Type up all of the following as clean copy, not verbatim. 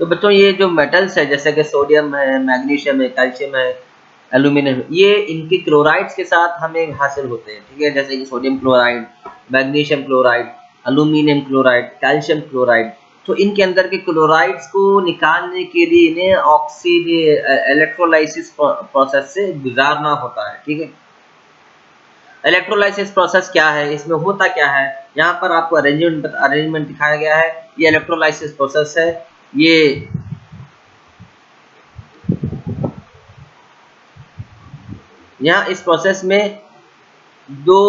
तो बच्चों ये जो मेटल्स है जैसे कि सोडियम है, मैग्नीशियम है, कैल्शियम है, एल्यूमीनियम, ये इनके क्लोराइड्स के साथ हमें हासिल होते हैं, ठीक है? जैसे कि sodium chloride, magnesium chloride, aluminium chloride, calcium chloride. तो इनके अंदर के क्लोराइड्स को निकालने के लिए इन्हें इलेक्ट्रोलाइसिस प्रोसेस से गुजारना होता है, ठीक है? इलेक्ट्रोलाइसिस प्रोसेस क्या है, इसमें होता क्या है, यहाँ पर आपको अरेंजमेंट दिखाया गया है। ये इलेक्ट्रोलाइसिस प्रोसेस है। ये यहाँ इस प्रोसेस में दो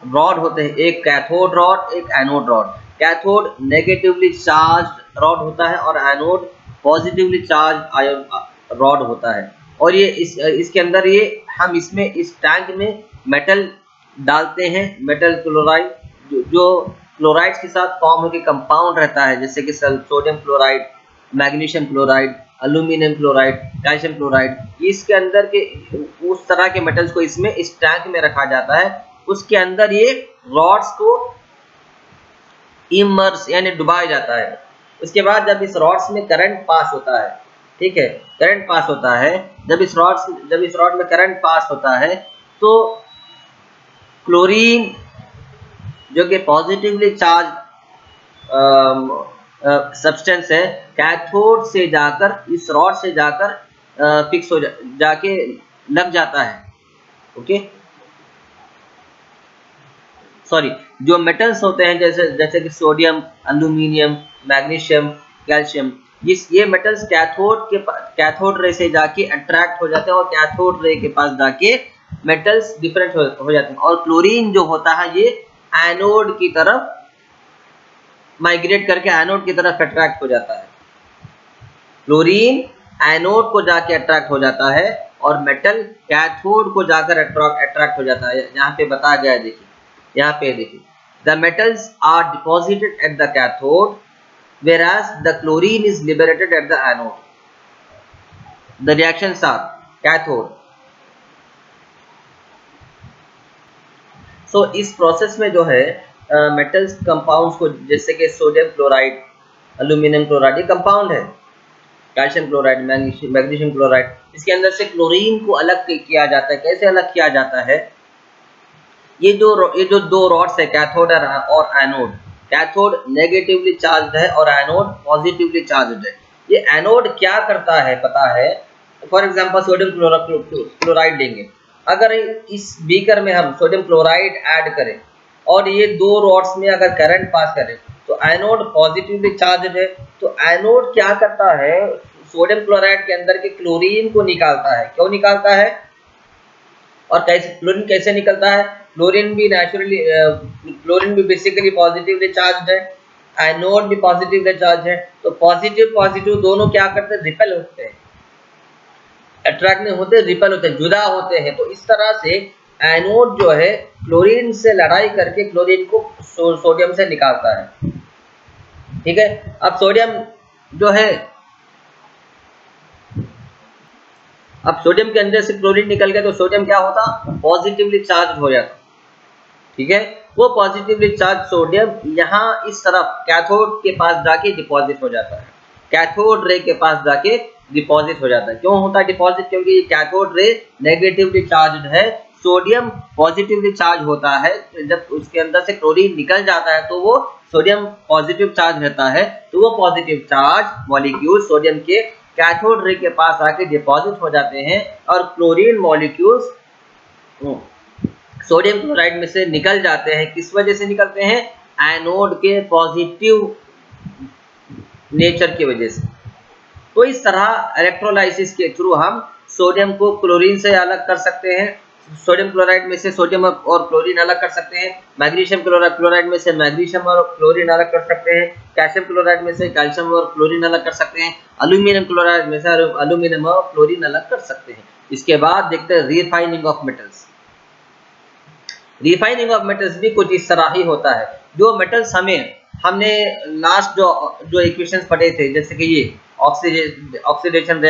रॉड होते हैं, एक कैथोड रॉड, एक anode rod. Cathode negatively charge rod होता है और anode positively charge ion rod होता है। और ये इसके अंदर ये हम इसमें इस टैंक में मेटल डालते हैं, मेटल क्लोराइड जो क्लोराइड्स के साथ फॉर्म होकर कंपाउंड रहता है, जैसे कि sodium chloride, magnesium chloride, aluminium chloride, calcium chloride. इसके अंदर के उस तरह के मेटल्स को इसमें इस टैंक में रखा जाता है। उसके अंदर ये रॉड्स को इमर्स यानी डुबाया जाता है। उसके बाद जब इस रॉड्स में करंट पास होता है, ठीक है, करंट पास होता है, जब इस रॉड में करंट पास होता है तो क्लोरीन जो कि पॉजिटिवली चार्ज सब्सटेंस है, कैथोड से जाकर इस रॉड से जाकर फिक्स हो जाके लग जाता है। ओके, सॉरी, जो मेटल्स होते हैं जैसे कि सोडियम, एल्यूमिनियम, मैग्नीशियम, कैल्शियम, ये मेटल्स कैथोड रे से जाके अट्रैक्ट हो जाते हैं और कैथोड रे के पास जाके मेटल्स डिफरेंट हो जाते हैं। और क्लोरीन जो होता है ये एनोड की तरफ माइग्रेट करके एनोड की तरफ अट्रैक्ट हो जाता है। क्लोरीन एनोड को जाके अट्रैक्ट हो जाता है और मेटल कैथोड को जाकर अट्रैक्ट हो जाता है। यहाँ पे बताया गया है, देखिए, यहाँ पे देखिए, the metals are deposited at the cathode whereas the chlorine is liberated at the anode. The reactions are cathode. So इस प्रोसेस में जो है मेटल्स कंपाउंड्स को, जैसे कि सोडियम क्लोराइड, एल्यूमिनियम क्लोराइड, ये कंपाउंड है, कैल्शियम क्लोराइड, मैग्नीशियम क्लोराइड, इसके अंदर से क्लोरीन को अलग किया जाता है। कैसे अलग किया जाता है, ये जो दो रॉड्स है, कैथोड और एनोड, कैथोड नेगेटिवली चार्ज्ड है और एनोड पॉजिटिवली चार्ज्ड है। ये एनोड क्या करता है पता है? फॉर एग्जांपल सोडियम क्लोराइड लेंगे, अगर इस बीकर में हम सोडियम क्लोराइड ऐड करें और ये दो रॉड्स में अगर करंट पास करें तो एनोड पॉजिटिवली चार्ज्ड है, तो एनोड क्या करता है, सोडियम क्लोराइड के अंदर के क्लोरीन को निकालता है। क्यों निकालता है और कैसे क्लोरीन कैसे निकलता है? क्लोरीन भी बेसिकली पॉजिटिवली चार्ज है, एनोड भी पॉजिटिवली चार्ज है, तो पॉजिटिव पॉजिटिव दोनों क्या करते हैं, रिपेल होते हैं, अट्रैक्ट नहीं होते, रिपेल होते हैं, जुदा होते हैं। तो इस तरह से एनोड जो है क्लोरीन से लड़ाई करके क्लोरीन को सोडियम से निकालता है, ठीक है। अब सोडियम जो है, अब सोडियम के अंदर से क्लोरीन निकल गया तो सोडियम क्या होता, पॉजिटिवली चार्ज हो जाता, ठीक है। वो पॉजिटिवली चार्ज सोडियम यहाँ इस तरफ कैथोड के पास जाके डिपॉजिट हो जाता है, कैथोड रे के पास जाके डिपॉजिट हो जाता है। क्यों होता है डिपॉजिट? क्योंकि ये कैथोड रे नेगेटिवली चार्ज है, सोडियम पॉजिटिवली चार्ज होता है। जब उसके अंदर से क्लोरीन निकल जाता है तो वो सोडियम पॉजिटिव चार्ज रहता है, तो वो पॉजिटिव चार्ज मॉलिक्यूल सोडियम के कैथोड रे के पास आके डिपॉजिट हो जाते हैं और क्लोरीन मॉलिक्यूल्स सोडियम क्लोराइड में से निकल जाते हैं। किस वजह से निकलते हैं? एनोड के पॉजिटिव नेचर की वजह से। तो इस तरह इलेक्ट्रोलाइसिस के थ्रू हम सोडियम को क्लोरीन से अलग कर सकते हैं, सोडियम क्लोराइड में से सोडियम और क्लोरीन अलग कर सकते हैं, मैग्नीशियम क्लोराइड में से मैग्नीशियम और क्लोरीन अलग कर सकते हैं, कैल्शियम क्लोराइड में से कैल्शियम और क्लोरीन अलग कर सकते हैं, एल्यूमिनियम क्लोराइड में से एल्यूमिनियम और क्लोरीन अलग कर सकते हैं। इसके बाद देखते हैं refining of metals. Refining of metals भी कुछ इस तरह ही होता है। जो मेटल्स हमने लास्ट जो इक्वेशंस पढ़े थे, जैसे कि ये oxidation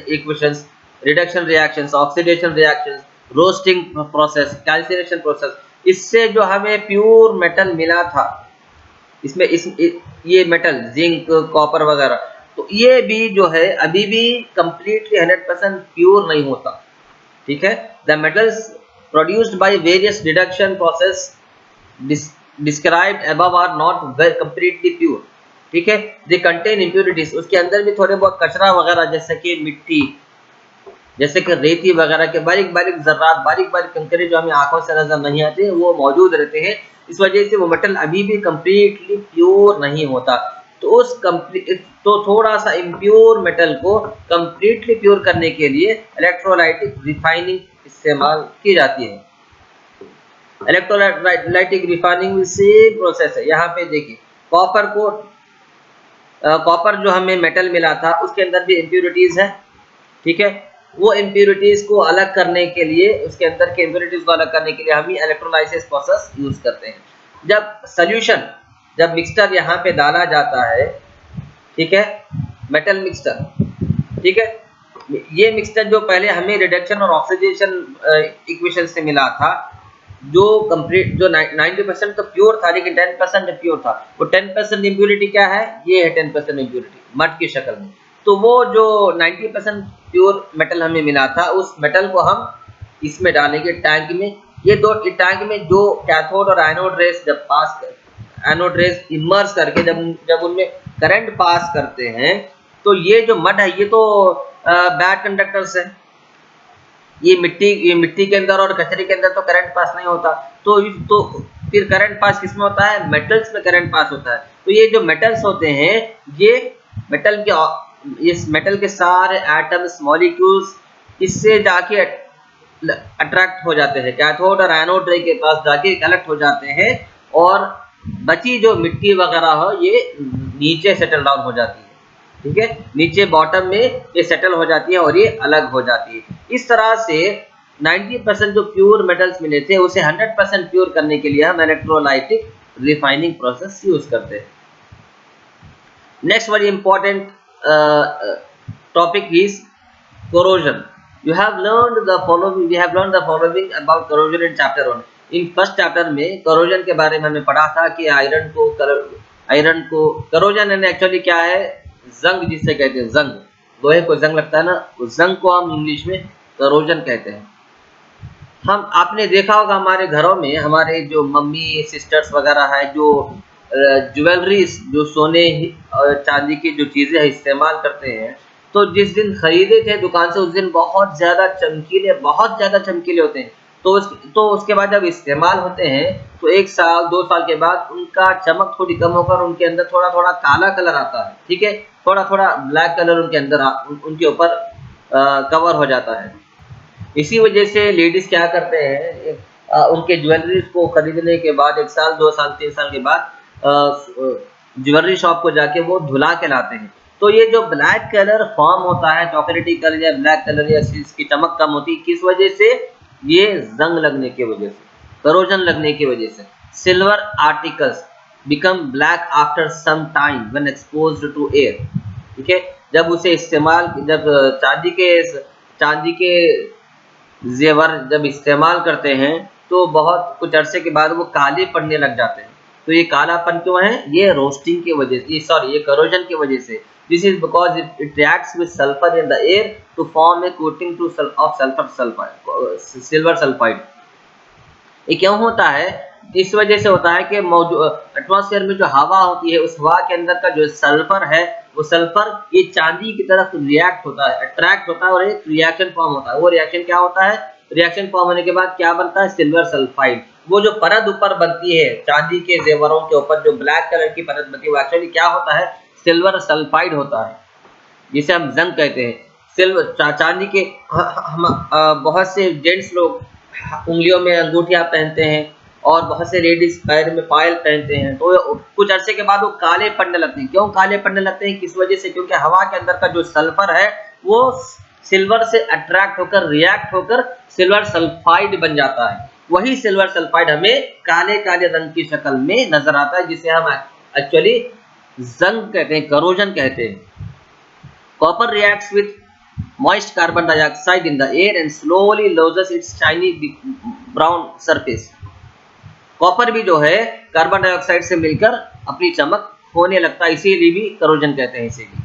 equations, reduction reactions, oxidation reactions, roasting process, calcination process, इससे जो हमें प्योर मेटल मिला था, इसमें ये मेटल जिंक, कॉपर वगैरह, तो ये भी जो है अभी भी कंप्लीटली 100% प्योर नहीं होता, ठीक है। The metals produced by various deduction process described above are not completely pure, ठीक है। दे कंटेन इम्प्योरिटीज, उसके अंदर भी थोड़े बहुत कचरा वगैरह जैसे कि मिट्टी, जैसे कि रेती वगैरह के बारीक बारीक जर्रात, बारीक बारीक कंकरे जो हमें आंखों से नजर नहीं आते, वो मौजूद रहते हैं। इस वजह से वो मेटल अभी भी कंप्लीटली प्योर नहीं होता। तो उस तो थोड़ा सा इम्प्योर मेटल को कंप्लीटली प्योर करने के लिए इलेक्ट्रोलाइटिक रिफाइनिंग इस्तेमाल की जाती है। इलेक्ट्रोलाइटिक रिफाइनिंग सेम प्रोसेस है। यहाँ पे देखिए कॉपर को कॉपर जो हमें मेटल मिला था उसके अंदर भी इम्प्योरिटीज है, ठीक है। वो इम्प्योरिटीज को अलग करने के लिए, उसके अंदर के इम्प्योरिटीज को अलग करने के लिए हम इलेक्ट्रोलाइसिस प्रोसेस यूज करते हैं। जब सोल्यूशन, जब मिक्सचर यहाँ पे डाला जाता है, ठीक है, मेटल मिक्सचर, ठीक है, ये मिक्सचर जो पहले हमें रिडक्शन और ऑक्सीडेशन इक्वेशन से मिला था, जो कंप्लीट जो 90% तो प्योर था लेकिन 10% प्योर था, वो 10% इम्प्योरिटी क्या है, ये है 10% इम्प्योरिटी मड की शक्ल में। तो वो जो 90% प्योर मेटल हमें मिला था, उस मेटल को हम इसमें डालेंगे टैंक में। ये दो टैंक में जो कैथोड और एनोड रेस जब पास कर, एनोड रेस इमर्स करके जब उनमें करंट पास करते हैं, तो ये जो मड है ये तो बैड कंडक्टर्स है। ये मिट्टी के अंदर और कचरे के अंदर तो करंट पास नहीं होता, तो फिर करंट पास किस में होता है, मेटल्स में करंट पास होता है। तो ये जो मेटल्स होते हैं, ये मेटल के, इस मेटल के सारे एटम्स, मॉलिक्यूल्स इससे जाके अट्रैक्ट हो जाते हैं, कैथोड और एनोड रे के पास जाके कलेक्ट हो जाते हैं, और बची जो मिट्टी वगैरह हो ये नीचे सेटल डाउन हो जाती है, ठीक है, नीचे बॉटम में ये सेटल हो जाती है और ये अलग हो जाती है। इस तरह से 90% जो प्योर मेटल्स मिले थे उसे 100% प्योर करने के लिए हम इलेक्ट्रोलाइटिक रिफाइनिंग प्रोसेस यूज करते हैं। Next very important topic is corrosion. You have learned the following. We have learned the following about corrosion in chapter 1. In first chapter में corrosion के बारे में हमने पढ़ा था कि आयरन को corrosion यानी एक्चुअली क्या है, जंग जिसे कहते हैं, जंग, लोहे को जंग लगता है ना, उस जंग को हम इंग्लिश में corrosion कहते हैं। हम आपने देखा होगा हमारे घरों में, हमारे जो मम्मी सिस्टर्स वगैरह है, जो ज्वेलरीज, जो सोने चांदी की जो चीज़ें इस्तेमाल करते हैं, तो जिस दिन खरीदे थे दुकान से उस दिन बहुत ज़्यादा चमकीले होते हैं। तो उसके बाद जब इस्तेमाल होते हैं तो 1 साल 2 साल के बाद उनका चमक थोड़ी कम होकर उनके अंदर थोड़ा थोड़ा काला कलर आता है, ठीक है, थोड़ा थोड़ा ब्लैक कलर उनके अंदर उनके ऊपर कवर हो जाता है। इसी वजह से लेडीज क्या करते हैं, उनके ज्वेलरीज को खरीदने के बाद 1 साल 2 साल 3 साल के बाद ज्वेलरी शॉप को जाके वो धुला के लाते हैं। तो ये जो ब्लैक कलर फॉर्म होता है, चॉकलेटी कलर या ब्लैक कलर, या इसकी चमक कम होती है, किस वजह से, ये जंग लगने की वजह से, करोजन लगने की वजह से। Silver articles become black after some time when exposed to air, ठीक है, जब उसे इस्तेमाल, जब चांदी के जेवर जब इस्तेमाल करते हैं तो बहुत कुछ अरसे के बाद वो काले पड़ने लग जाते हैं। तो ये कालापन क्यों है, ये रोस्टिंग की वजह से, सॉरी ये करोजन की वजह से। This is because it reacts with sulphur in the air to form a coating to of silver sulphide. ये क्यों होता है, इस वजह से होता है कि एटमॉस्फेयर में जो हवा होती है, उस हवा के अंदर का जो सल्फर है, वो सल्फर ये चांदी की तरफ रिएक्ट होता है, अट्रैक्ट होता है, और एक रिएक्शन फॉर्म होता है। वो रिएक्शन क्या होता है, रिएक्शन फॉर्म होने के बाद क्या बनता है, सिल्वर सल्फाइड। वो जो परत ऊपर बनती है चांदी के जेवरों के ऊपर, जो ब्लैक कलर की परत बनती है, वो एक्चुअली क्या होता है, सिल्वर सल्फाइड होता है, जिसे हम जंग कहते हैं। सिल्वर चांदी के हम बहुत से जेंट्स लोग उंगलियों में अंगूठियां पहनते हैं, और बहुत से लेडीज पैर में पायल पहनते हैं। तो कुछ अरसे के बाद वो काले पड़ने लगते हैं। क्यों काले पड़ने लगते हैं, किस वजह से, क्योंकि हवा के अंदर का जो सल्फर है वो सिल्वर से अट्रैक्ट होकर, रिएक्ट होकर सिल्वर सल्फाइड बन जाता है। वही सिल्वर सल्फाइड हमें काले काले रंग की शक्ल में नजर आता है, जिसे हम एक्चुअली जंग कहते हैं, करोजन कहते हैं। Copper reacts with moist carbon dioxide in the air and slowly loses its shiny brown surface. Copper भी जो है कार्बन डाइऑक्साइड से मिलकर अपनी चमक खोने लगता है, इसीलिए भी करोजन कहते हैं इसे भी।